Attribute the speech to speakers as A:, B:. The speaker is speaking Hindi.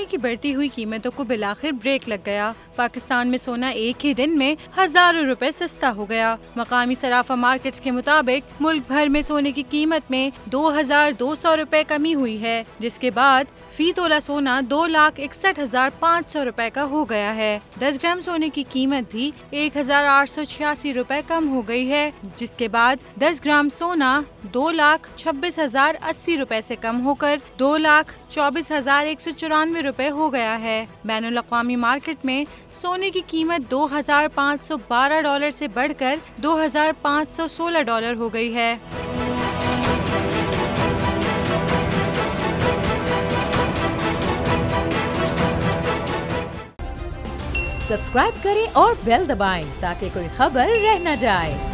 A: की बढ़ती हुई कीमतों को बिलाखिर ब्रेक लग गया। पाकिस्तान में सोना एक ही दिन में हजारों रुपए सस्ता हो गया। मकामी सराफा मार्केट्स के मुताबिक मुल्क भर में सोने की कीमत में 2200 रुपए कमी हुई है, जिसके बाद फी तोला सोना 2,61,500 रुपए का हो गया है। 10 ग्राम सोने की कीमत भी 1,886 रुपए कम हो गई है, जिसके बाद 10 ग्राम सोना 2,26,080 रुपए से कम होकर 2,24,194 रुपए हो गया है। बैनुल अक़वामी मार्केट में सोने की कीमत $2,512 से बढ़कर $2,516 हो गई है।
B: सब्सक्राइब करें और बेल दबाएं ताकि कोई खबर रह न जाए।